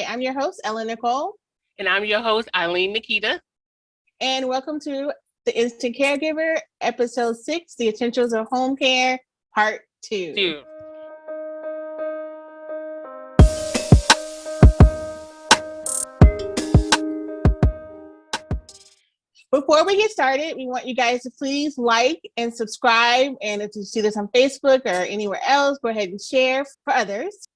I'm your host, Ellen Nicole. And I'm your host, Eileen Nikita. And welcome to the Instant Caregiver, Episode 6, The Essentials of Home Care, Part 2. Before we get started, we want you guys to please like and subscribe. And if you see this on Facebook or anywhere else, go ahead and share for others.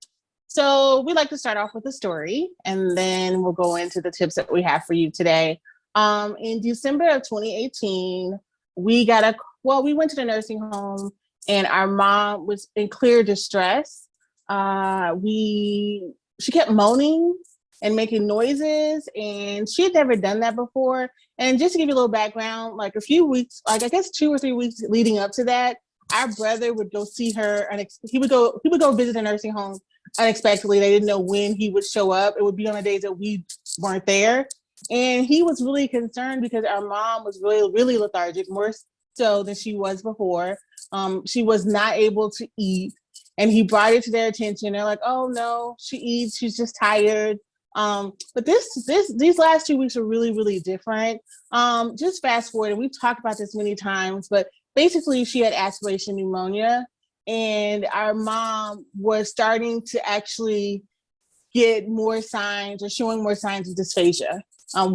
So we like to start off with a story, and then we'll go into the tips that we have for you today. In December of 2018, we went to the nursing home, and our mom was in clear distress. She kept moaning and making noises, and she had never done that before. And just to give you a little background, like a few weeks, like I guess 2 or 3 weeks leading up to that, our brother would go see her, and he would go visit the nursing home unexpectedly. They didn't know when he would show up. It would be on the days that we weren't there. And he was really concerned because our mom was really, really lethargic, more so than she was before. She was not able to eat. And he brought it to their attention. They're like, oh no, she eats, she's just tired. But these last 2 weeks are really, really different. Just fast forward, and we've talked about this many times, but basically she had aspiration pneumonia, and our mom was starting to actually get more signs or showing more signs of dysphagia.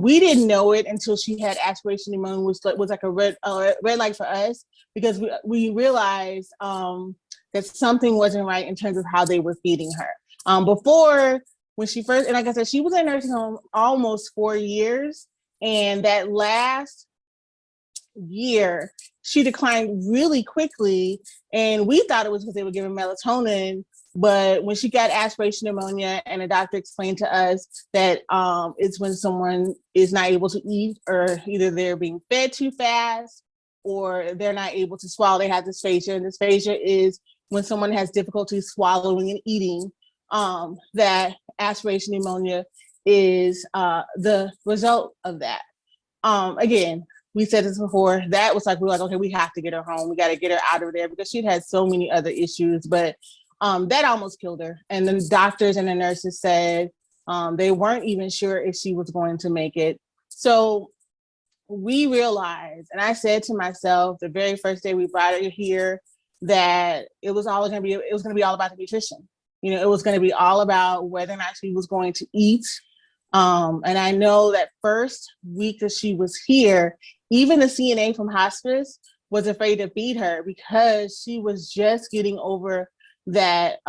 We didn't know it until she had aspiration pneumonia, which was like a red light for us, because we realized that something wasn't right in terms of how they were feeding her. Before, when she first, and like I said, she was in a nursing home almost 4 years, and that last year, she declined really quickly, and we thought it was because they were giving melatonin. But when she got aspiration pneumonia, and the doctor explained to us that it's when someone is not able to eat, or either they're being fed too fast, or they're not able to swallow, they have dysphagia. And dysphagia is when someone has difficulty swallowing and eating. That aspiration pneumonia is the result of that. Again, we said this before, that was like, we were like, okay, we have to get her home. We got to get her out of there, because she'd had so many other issues, but that almost killed her. And the doctors and the nurses said they weren't even sure if she was going to make it. So we realized, and I said to myself the very first day we brought her here, that it was going to be all about the nutrition. You know, it was going to be all about whether or not she was going to eat. And I know that first week that she was here, even the CNA from hospice was afraid to feed her, because she was just getting over that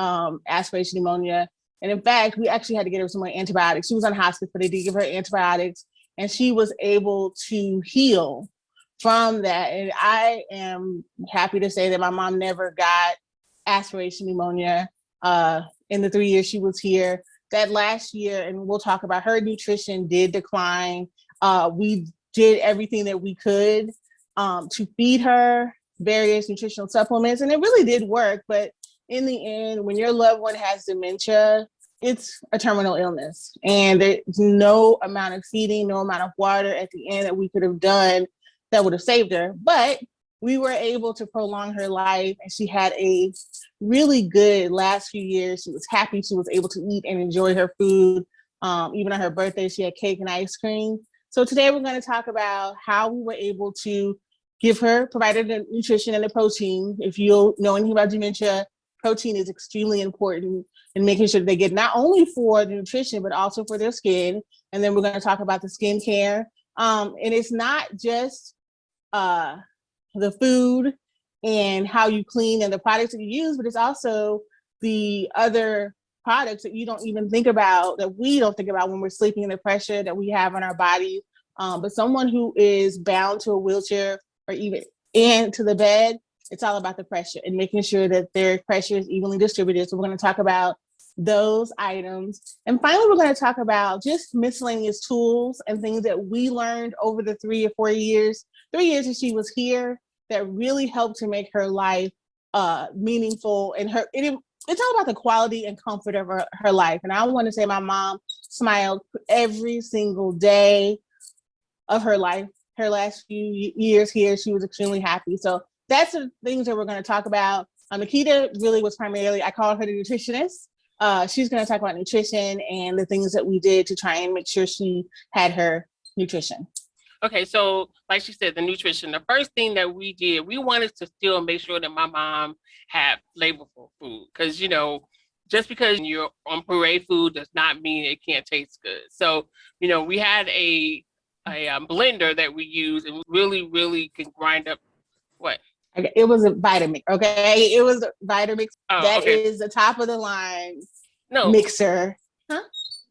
aspiration pneumonia. And in fact, we actually had to get her some more antibiotics. She was on hospice, but they did give her antibiotics, and she was able to heal from that. And I am happy to say that my mom never got aspiration pneumonia in the 3 years she was here. That last year, and we'll talk about, her nutrition did decline. We did everything that we could to feed her various nutritional supplements, and it really did work. But in the end, when your loved one has dementia, it's a terminal illness, and there's no amount of feeding, no amount of water at the end that we could have done that would have saved her. But we were able to prolong her life, and she had a really good last few years. She was happy. She was able to eat and enjoy her food. Even on her birthday, she had cake and ice cream. So today we're going to talk about how we were able to provide her the nutrition and the protein. If you know anything about dementia, protein is extremely important in making sure they get not only for the nutrition, but also for their skin. And then we're going to talk about the skin care. And it's not just the food and how you clean and the products that you use, but it's also the other products that you don't even think about, that we don't think about when we're sleeping, and the pressure that we have on our body. But someone who is bound to a wheelchair, or even into the bed, it's all about the pressure and making sure that their pressure is evenly distributed. So we're going to talk about those items. And finally, we're going to talk about just miscellaneous tools and things that we learned over the 3 or 4 years that she was here, that really helped to make her life meaningful. And it's all about the quality and comfort of her life. And I want to say my mom smiled every single day of her life. Her last few years here, she was extremely happy. So that's the things that we're going to talk about. Nikita really was primarily, I call her the nutritionist. she's going to talk about nutrition and the things that we did to try and make sure she had her nutrition. Okay, so like she said, the nutrition. The first thing that we did, we wanted to still make sure that my mom had flavorful food, because just because you're on parade food does not mean it can't taste good. So we had a blender that we use, and really can grind up what. It was a Vitamix, okay? It was a Vitamix. Oh, that okay. is the top of the line No. mixer. Huh?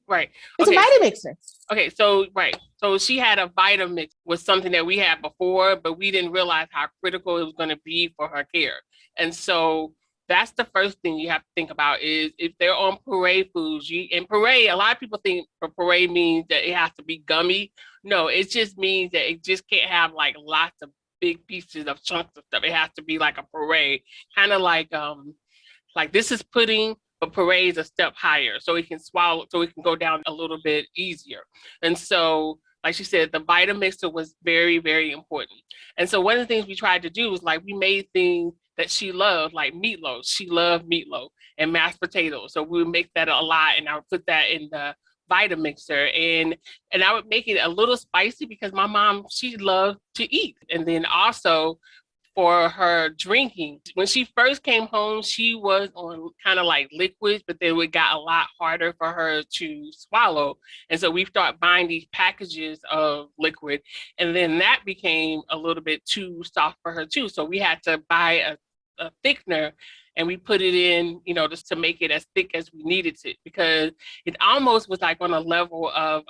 Right. It's okay. a Vitamixer. Okay, so right. So she had a Vitamix, was something that we had before, but we didn't realize how critical it was going to be for her care. And so that's the first thing you have to think about is if they're on parade foods, and parade, a lot of people think for parade means that it has to be gummy. No, it just means that it just can't have like lots of big pieces of chunks of stuff. It has to be like a parade, kind of like this is pudding, but parade's a step higher, so it can swallow, so it can go down a little bit easier. And so, like she said, the Vitamixer was very, very important. And so one of the things we tried to do was we made things that she loved, like meatloaf. She loved meatloaf and mashed potatoes. So we would make that a lot, and I would put that in the Vitamixer, and I would make it a little spicy because my mom, she loved to eat. And then also for her drinking, when she first came home, she was on kind of like liquids, but then it got a lot harder for her to swallow. And so we started buying these packages of liquid, and then that became a little bit too soft for her too. So we had to buy a thickener, and we put it in, just to make it as thick as we needed it, because it almost was like on a level of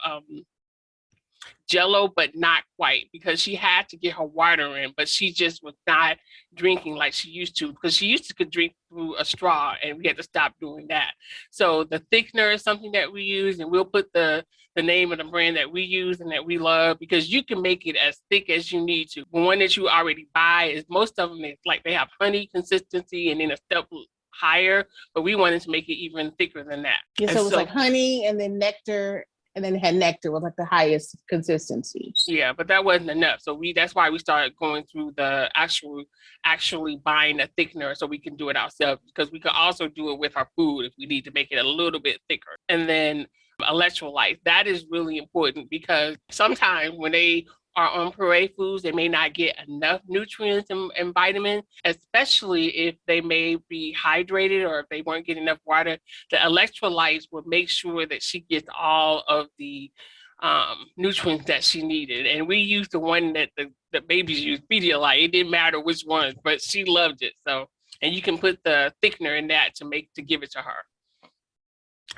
Jello, but not quite, because she had to get her water in, but she just was not drinking like she used to, because she used to could drink through a straw, and we had to stop doing that. So the thickener is something that we use, and we'll put the name of the brand that we use and that we love, because you can make it as thick as you need to. The one that you already buy is, most of them, it's like they have honey consistency and then a step higher, but we wanted to make it even thicker than that. Yeah, so it was like honey and then nectar, and then it had nectar with like the highest consistency. Yeah, but that wasn't enough. So that's why we started going through the actually buying a thickener, so we can do it ourselves, because we could also do it with our food if we need to make it a little bit thicker. And then electrolytes, that is really important, because sometimes when they are on parade foods, they may not get enough nutrients and vitamins, especially if they may be hydrated or if they weren't getting enough water. The electrolytes will make sure that she gets all of the nutrients that she needed. And we used the one that the babies use, Pedialyte. It didn't matter which one, but she loved it. So, and you can put the thickener in that to give it to her.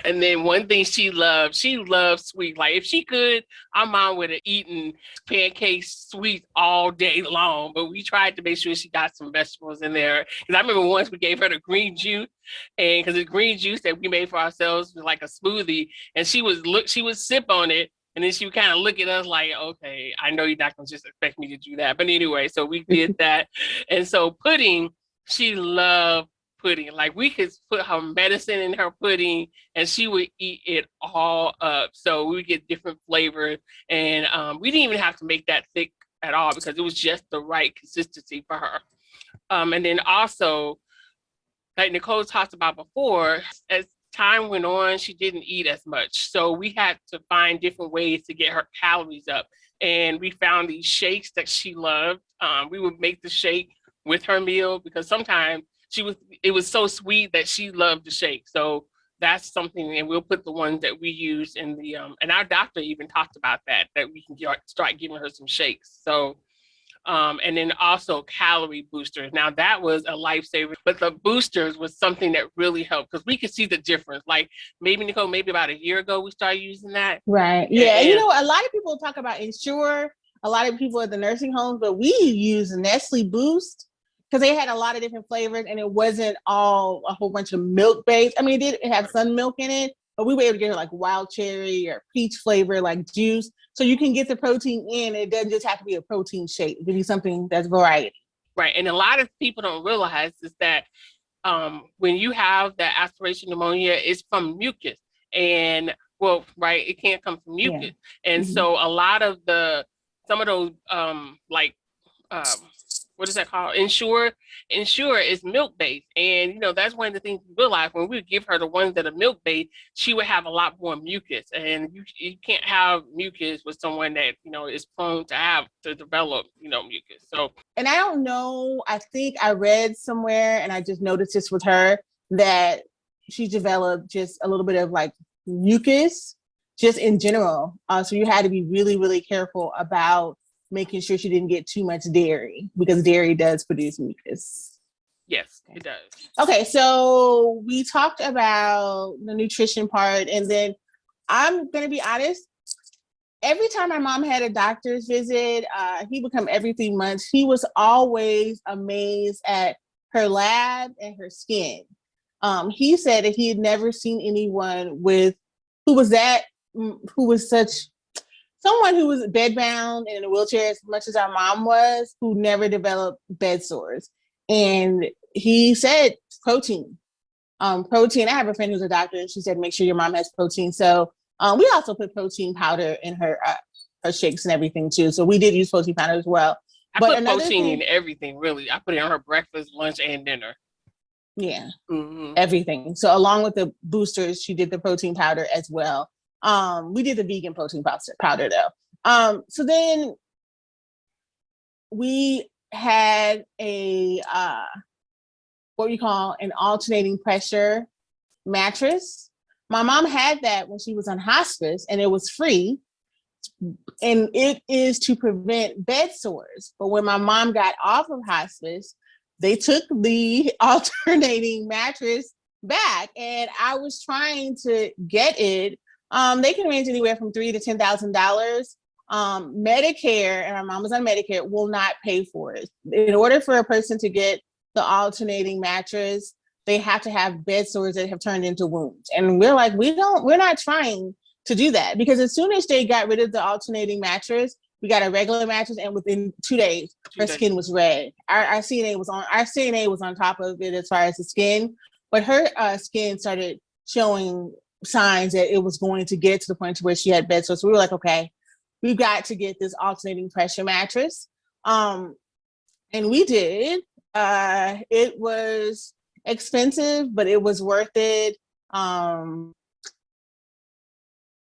And then one thing she loved sweet. Like if she could, our mom would have eaten pancakes, sweet all day long. But we tried to make sure she got some vegetables in there. Because I remember once we gave her the green juice, and because the green juice that we made for ourselves was like a smoothie, and she would sip on it, and then she would kind of look at us like, okay, I know you're not gonna just expect me to do that. But anyway, so we did that. And so pudding, she loved pudding. Like we could put her medicine in her pudding and she would eat it all up. So we get different flavors, and we didn't even have to make that thick at all, because it was just the right consistency for her. And then also, like Nicole talked about before, as time went on, she didn't eat as much. So we had to find different ways to get her calories up. And we found these shakes that she loved. We would make the shake with her meal, because sometimes it was so sweet that she loved the shake. So that's something, and we'll put the ones that we use in the, and our doctor even talked about that we can start giving her some shakes. So, and then also calorie boosters. Now that was a lifesaver, but the boosters was something that really helped, because we could see the difference. Like maybe about a year ago, we started using that. Right. Yeah. And a lot of people talk about Ensure, a lot of people at the nursing homes, but we use Nestle Boost, because they had a lot of different flavors, and it wasn't all a whole bunch of milk based. I mean, it did have some milk in it, but we were able to get like wild cherry or peach flavor, like juice. So you can get the protein in. It doesn't just have to be a protein shake. It can be something that's variety. Right. And a lot of people don't realize is that when you have that aspiration pneumonia, it's from mucus. And right, it can't come from mucus. Yeah. And so a lot of some of those what is that called? Ensure is milk based, and that's one of the things we realized when we would give her the ones that are milk based, she would have a lot more mucus, and you can't have mucus with someone that is prone to develop mucus. So, and I don't know, I think I read somewhere, and I just noticed this with her, that she developed just a little bit of like mucus just in general. So you had to be really, really careful about making sure she didn't get too much dairy, because dairy does produce mucus. Yes, it does. Okay, so we talked about the nutrition part, and then I'm going to be honest, every time my mom had a doctor's visit, he would come every 3 months. He was always amazed at her lab and her skin. He said that he had never seen anyone who was someone who was bedbound and in a wheelchair as much as our mom was, who never developed bed sores. And he said protein. Protein. I have a friend who's a doctor, and she said make sure your mom has protein. So we also put protein powder in her shakes and everything too. So we did use protein powder as well. I put protein in everything, really. I put it on her breakfast, lunch, and dinner. Yeah, everything. So along with the boosters, she did the protein powder as well. We did the vegan protein powder though. So then we had a what we call an alternating pressure mattress. My mom had that when she was on hospice, and it was free. And it is to prevent bed sores. But when my mom got off of hospice, they took the alternating mattress back, and I was trying to get it. They can range anywhere from $3,000 to $10,000. Medicare, and my mom was on Medicare, will not pay for it. In order for a person to get the alternating mattress, they have to have bed sores that have turned into wounds. And we're like, we're not trying to do that, because as soon as they got rid of the alternating mattress, we got a regular mattress, and within 2 days, her skin was red. Our CNA was on top of it as far as the skin, but her skin started showing signs that it was going to get to the point to where she had bed sores. So we were like, okay, we've got to get this alternating pressure mattress. And we did. It was expensive, but it was worth it.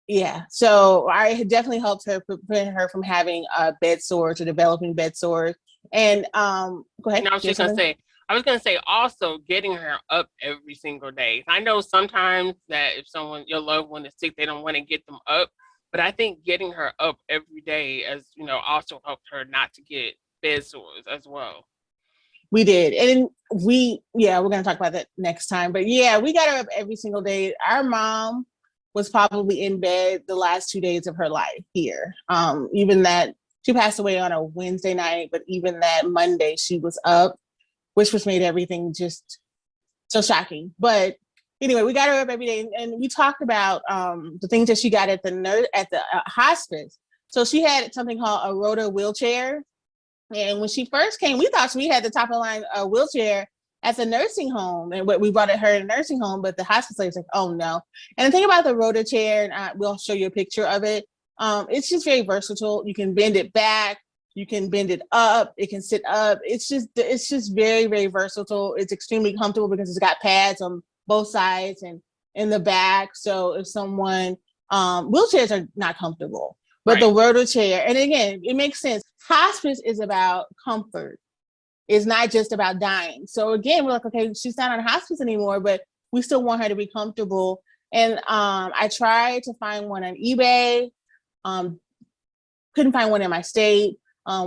Yeah, so I definitely helped her prevent her from having bed sores or developing bed sores. And go ahead. And I was gonna say also getting her up every single day. I know sometimes that if your loved one is sick, they don't want to get them up, but I think getting her up every day, as also helped her not to get bed sores as well. We did, and we're gonna talk about that next time. But yeah, we got her up every single day. Our mom was probably in bed the last 2 days of her life here. Even that, she passed away on a Wednesday night, but even that Monday she was up, which was made everything just so shocking. But anyway, we got her up every day, and we talked about the things that she got at the hospice. So she had something called a rota wheelchair. And when she first came, we thought we had the top of the line wheelchair at the nursing home, and we brought her in a nursing home, but the hospice lady was like, oh no. And the thing about the rota chair, and we'll show you a picture of it, it's just very versatile. You can bend it back, you can bend it up, it can sit up. It's just very, very versatile. It's extremely comfortable because it's got pads on both sides and in the back. So if someone, wheelchairs are not comfortable, but right. The rota chair, and again, it makes sense. Hospice is about comfort. It's not just about dying. So again, we're like, okay, she's not on hospice anymore, but we still want her to be comfortable. And I tried to find one on eBay. Couldn't find one in my state.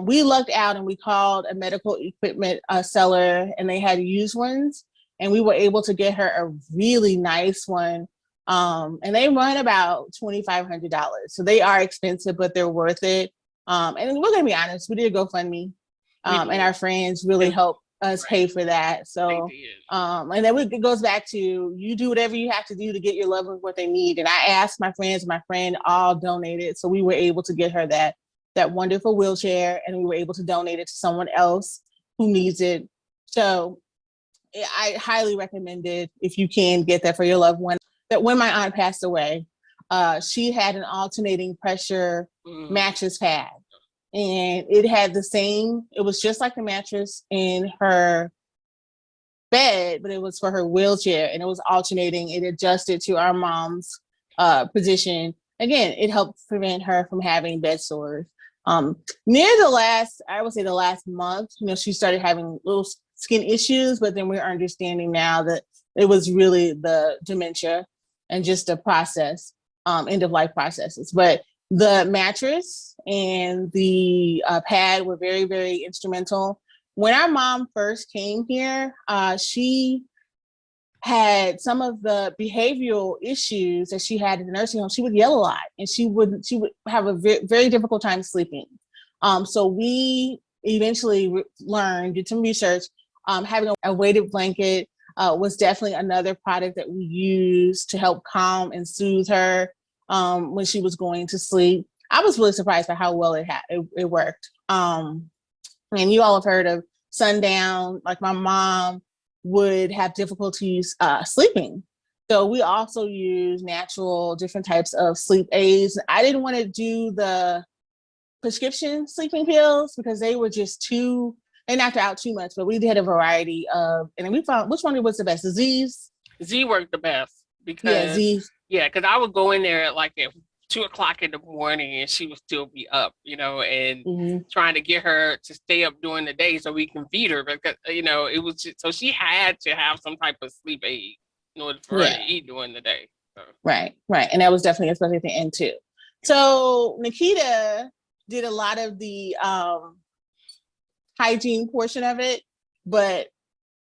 We lucked out and we called a medical equipment seller, and they had used ones, and we were able to get her a really nice one. And they run about $2,500. So they are expensive, but they're worth it. And we're gonna be honest, we did a GoFundMe. And our friends really helped us pay for that. So, and then it goes back to, you do whatever you have to do to get your loved ones what they need. And I asked my friends, my friend all donated. So we were able to get her that wonderful wheelchair, and we were able to donate it to someone else who needs it. So I highly recommend it if you can get that for your loved one. That when my aunt passed away, she had an alternating pressure mattress pad. and it had the same, it was just like the mattress in her bed, but it was for her wheelchair, and it was alternating. It adjusted to our mom's position. Again, it helped prevent her from having bed sores. Near the last, I would say the last month, she started having little skin issues, but then we're understanding now that it was really the dementia and just a process, end of life processes. But the mattress and the pad were very, very instrumental. When our mom first came here, she had some of the behavioral issues that she had in the nursing home. She would yell a lot, and she would have a very, very difficult time sleeping. So we eventually learned, did some research. Having a weighted blanket was definitely another product that we used to help calm and soothe her when she was going to sleep. I was really surprised by how well it worked. And you all have heard of sundown. Like, my mom would have difficulties sleeping. So we also use natural, different types of sleep aids. I didn't want to do the prescription sleeping pills because they were just they knocked her out too much, but we did a variety of, and then we found which one was the best. The Z's? Z worked the best because because I would go in there at 2:00 in the morning and she would still be up, and trying to get her to stay up during the day so we can feed her, because it was just, so she had to have some type of sleep aid in order for her to eat during the day. So. Right. And that was definitely, especially at the end too. So Nikita did a lot of the hygiene portion of it, but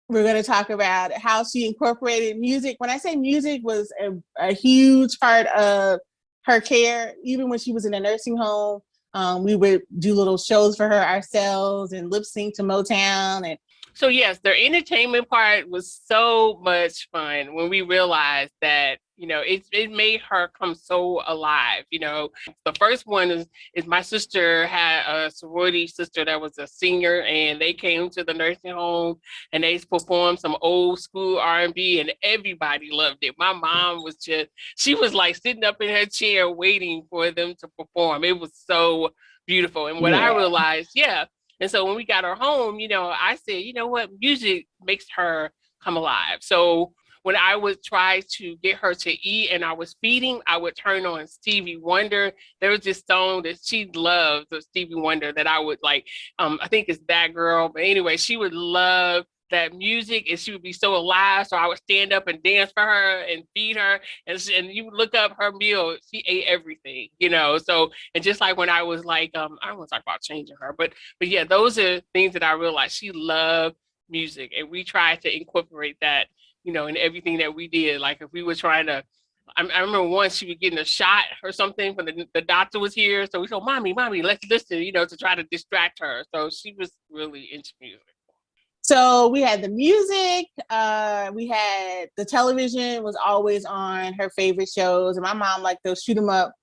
we're going to talk about how she incorporated music. When I say music was a huge part of her care, even when she was in a nursing home, we would do little shows for her ourselves and lip sync to Motown. And so yes, their entertainment part was so much fun when we realized that it made her come so alive. The first one is my sister had a sorority sister that was a singer, and they came to the nursing home and they performed some old school R&B, and everybody loved it. My mom was she was like sitting up in her chair waiting for them to perform. It was so beautiful. And what I realized, and so when we got her home, I said, what, music makes her come alive. So when I would try to get her to eat and I was feeding, I would turn on Stevie Wonder. There was this song that she loved, of Stevie Wonder, that I would like, I think it's That Girl. But anyway, she would love that music and she would be so alive. So I would stand up and dance for her and feed her. And you would look up her meal, she ate everything, So, and just like when I was like, I don't want to talk about changing her, but yeah, those are things that I realized she loved music. And we tried to incorporate that, in everything that we did. Like if we were trying to, I remember once she was getting a shot or something when the doctor was here. So we told mommy, let's listen, to try to distract her. So she was really into music. So we had the music, we had the television was always on her favorite shows. And my mom liked those shoot 'em up,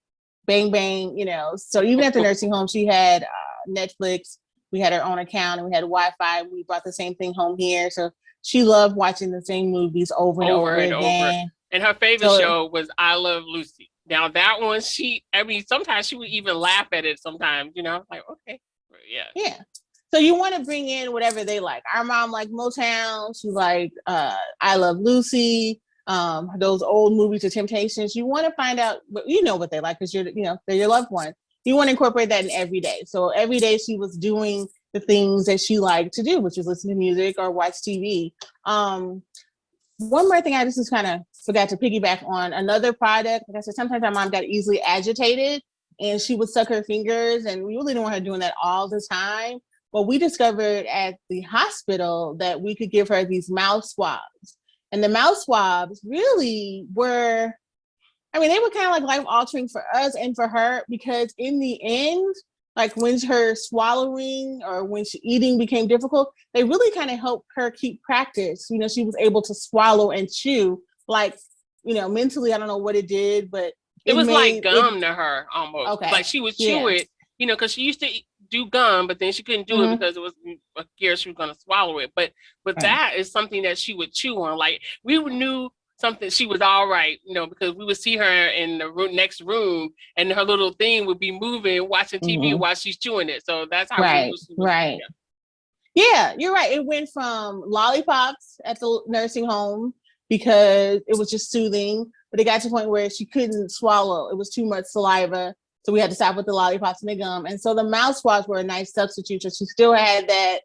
bang, bang, So even at the nursing home, she had Netflix. We had her own account and we had Wi-Fi. We brought the same thing home here. So she loved watching the same movies over and over again. And her favorite show was I Love Lucy. Now that one, sometimes she would even laugh at it sometimes, like, okay, yeah. So you want to bring in whatever they like. Our mom liked Motown. She liked I Love Lucy. Those old movies, The Temptations. You want to find out, what they like because they're your loved one. You want to incorporate that in every day. So every day she was doing the things that she liked to do, which is listen to music or watch TV. One more thing I just kind of forgot to piggyback on, another product. Like I said, sometimes our mom got easily agitated and she would suck her fingers, and we really didn't want her doing that all the time. But we discovered at the hospital that we could give her these mouth swabs. And the mouth swabs really were, they were kind of like life-altering for us and for her, because in the end, like when her swallowing or when she eating became difficult, they really kind of helped her keep practice. She was able to swallow and chew, mentally, I don't know what it did, but it was like gum to her almost. Okay. Like she would chew it, because she used to do gum, but then she couldn't do it because it was scared she was going to swallow it. But that is something that she would chew on. Like we knew something, she was all right, because we would see her in the next room and her little thing would be moving, watching TV while she's chewing it. So that's how we knew she was. Right. Yeah, you're right. It went from lollipops at the nursing home because it was just soothing, but it got to the point where she couldn't swallow. It was too much saliva. So we had to stop with the lollipops and the gum. And so the mouth swabs were a nice substitute. So she still had that,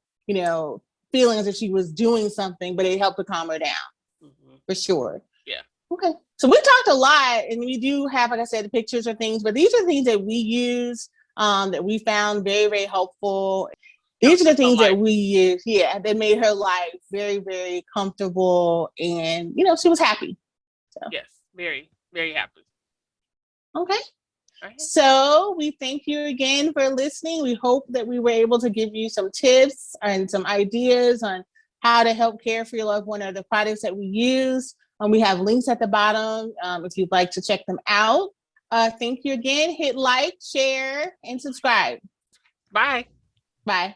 feeling as if she was doing something, but it helped to calm her down for sure. Yeah. Okay. So we talked a lot, and we do have, like I said, the pictures or things, but these are things that we use that we found very, very helpful. These are the things that we use, that made her life very, very comfortable, and she was happy. So. Yes, very, very happy. Okay. Right. So we thank you again for listening. We hope that we were able to give you some tips and some ideas on how to help care for your loved one or the products that we use. We have links at the bottom if you'd like to check them out. Thank you again. Hit like, share, and subscribe. Bye. Bye.